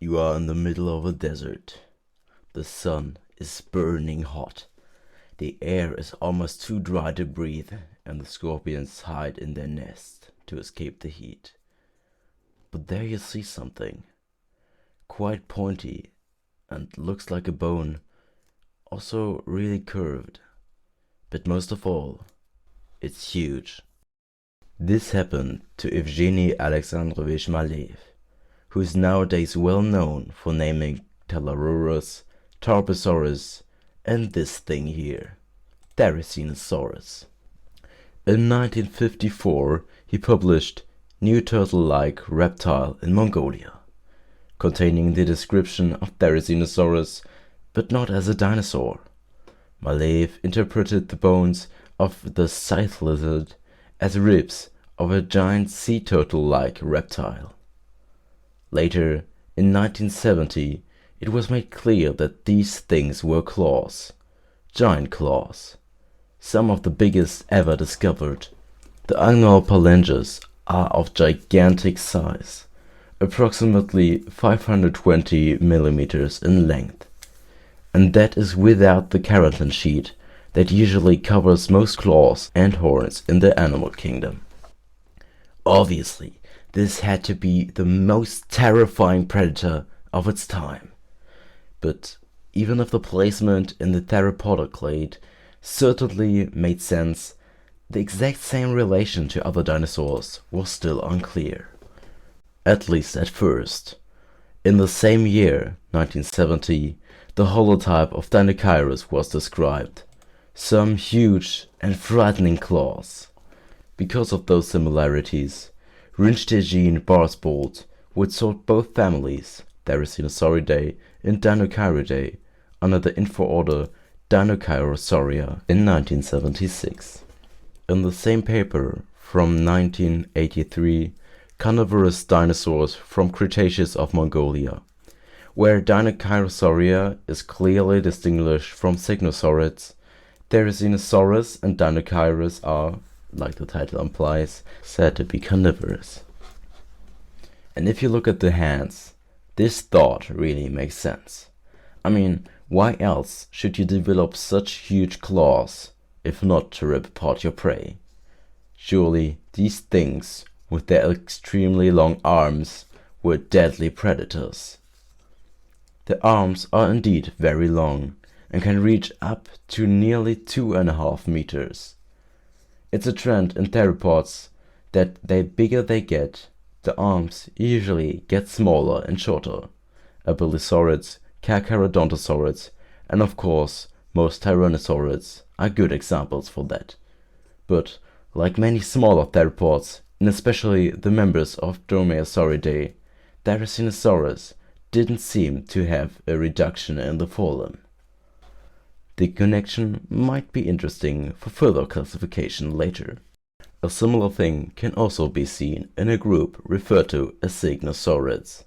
You are in the middle of a desert. The sun is burning hot. The air is almost too dry to breathe, and the scorpions hide in their nest to escape the heat. But there you see something. Quite pointy and looks like a bone. Also really curved. But most of all, it's huge. This happened to Evgeny Alexandrovich Maleev, who is nowadays well known for naming Therizinosaurus, Tarbosaurus, and this thing here, Therizinosaurus. In 1954, he published New Turtle-like Reptile in Mongolia, containing the description of Therizinosaurus, but not as a dinosaur. Maleev interpreted the bones of the scythe lizard as ribs of a giant sea turtle-like reptile. Later, in 1970, it was made clear that these things were claws, giant claws, some of the biggest ever discovered. The Angulophalanges are of gigantic size, approximately 520 millimeters in length, and that is without the keratin sheet that usually covers most claws and horns in the animal kingdom. Obviously, this had to be the most terrifying predator of its time. But even if the placement in the theropoda clade certainly made sense, the exact same relation to other dinosaurs was still unclear. At least at first. In the same year, 1970, the holotype of Deinocheirus was described. Some huge and frightening claws. Because of those similarities, Rintschtegien Barsbold would sort both families, Therizinosauridae and Deinocheiridae, under the infraorder Deinocheirosauria in 1976. In the same paper from 1983, Carnivorous Dinosaurs from Cretaceous of Mongolia, where Deinocheirosauria is clearly distinguished from Signosaurids, Therizinosaurus and Deinocheirus are, like the title implies, said to be carnivorous. And if you look at the hands, this thought really makes sense. I mean, why else should you develop such huge claws, if not to rip apart your prey? Surely these things, with their extremely long arms, were deadly predators. The arms are indeed very long, and can reach up to nearly 2.5 meters. It's a trend in theropods that the bigger they get, the arms usually get smaller and shorter. Abelisaurids, Carcharodontosaurids, and of course most Tyrannosaurids are good examples for that. But like many smaller theropods, and especially the members of Dromaeosauridae, Therizinosaurus didn't seem to have a reduction in the forelimb. The connection might be interesting for further classification later. A similar thing can also be seen in a group referred to as Signosaurids,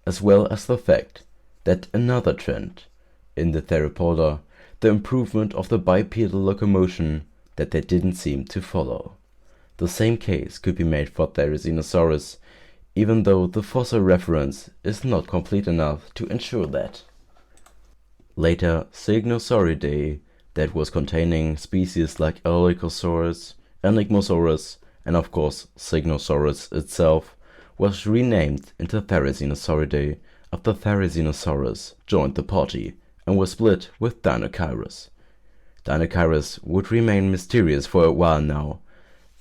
as well as the fact that another trend in the theropoda, the improvement of the bipedal locomotion, that they didn't seem to follow. The same case could be made for Therizinosaurus, even though the fossil reference is not complete enough to ensure that. Later, Signosauridae, that was containing species like Erlikosaurus, Enigmosaurus, and of course Signosaurus itself, was renamed into Therizinosauridae after Therizinosaurus joined the party and was split with Deinocheirus. Deinocheirus would remain mysterious for a while now,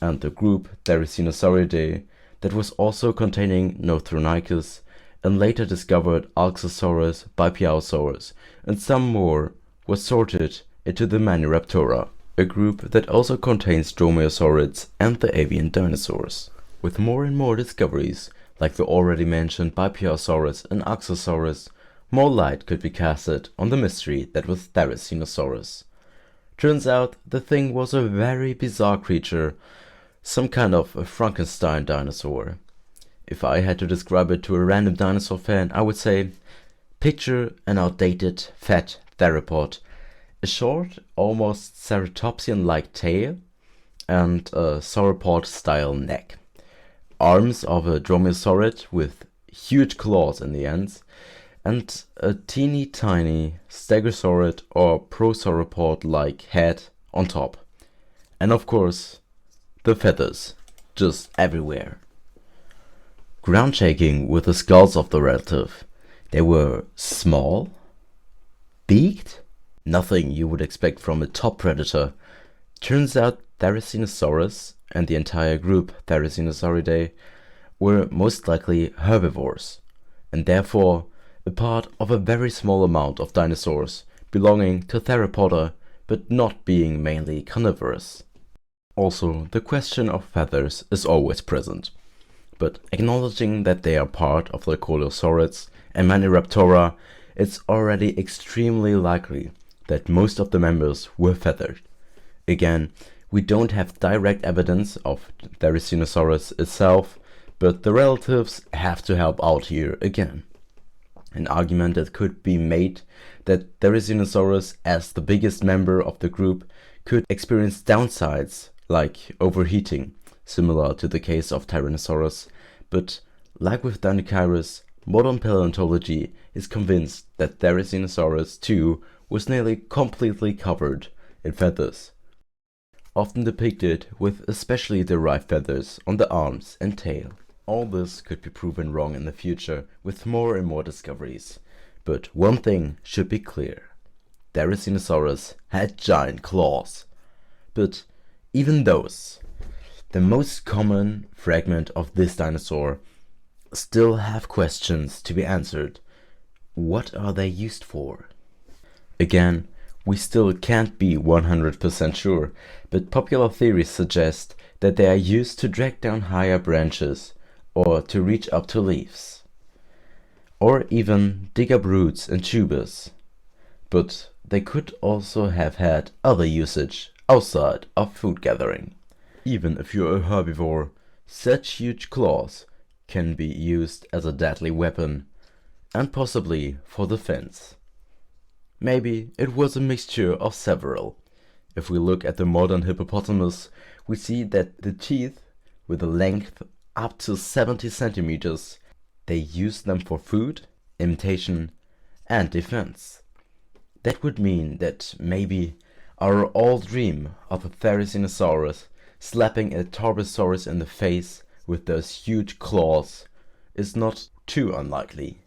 and the group Therizinosauridae, that was also containing Nothronicus, and later discovered Alxosaurus, Bipiaosaurus, and some more, was sorted into the Maniraptora, a group that also contains Dromaeosaurids and the avian dinosaurs. With more and more discoveries, like the already mentioned Bipiaosaurus and Alxosaurus, more light could be casted on the mystery that was Therizinosaurus. Turns out the thing was a very bizarre creature, some kind of a Frankenstein dinosaur. If I had to describe it to a random dinosaur fan, I would say, picture an outdated, fat theropod, a short, almost ceratopsian-like tail, and a sauropod-style neck. Arms of a dromaeosaurid with huge claws in the ends, and a teeny tiny stegosaurid or prosauropod-like head on top. And of course, the feathers, just everywhere. Ground shaking with the skulls of the relative. They were small, beaked, nothing you would expect from a top predator. Turns out Therizinosaurus and the entire group Therizinosauridae were most likely herbivores, and therefore a part of a very small amount of dinosaurs belonging to Theropoda but not being mainly carnivorous. Also, the question of feathers is always present, but acknowledging that they are part of the Coelosaurids and many Raptora, it's already extremely likely that most of the members were feathered. Again, we don't have direct evidence of Therizinosaurus itself, but the relatives have to help out here again. An argument that could be made that Therizinosaurus, as the biggest member of the group, could experience downsides like overheating, similar to the case of Tyrannosaurus, but like with Dinochirus, modern paleontology is convinced that Therizinosaurus too was nearly completely covered in feathers, often depicted with especially derived feathers on the arms and tail. All this could be proven wrong in the future with more and more discoveries, but one thing should be clear. Therizinosaurus had giant claws, but even those, the most common fragment of this dinosaur, still have questions to be answered. What are they used for? Again, we still can't be 100% sure, but popular theories suggest that they are used to drag down higher branches or to reach up to leaves, or even dig up roots and tubers. But they could also have had other usage outside of food gathering. Even if you're a herbivore, such huge claws can be used as a deadly weapon, and possibly for defense. Maybe it was a mixture of several. If we look at the modern hippopotamus, we see that the teeth, with a length up to 70 centimeters, they use them for food, imitation, and defense. That would mean that maybe our old dream of a Therizinosaurus slapping a Tarbosaurus in the face with those huge claws is not too unlikely.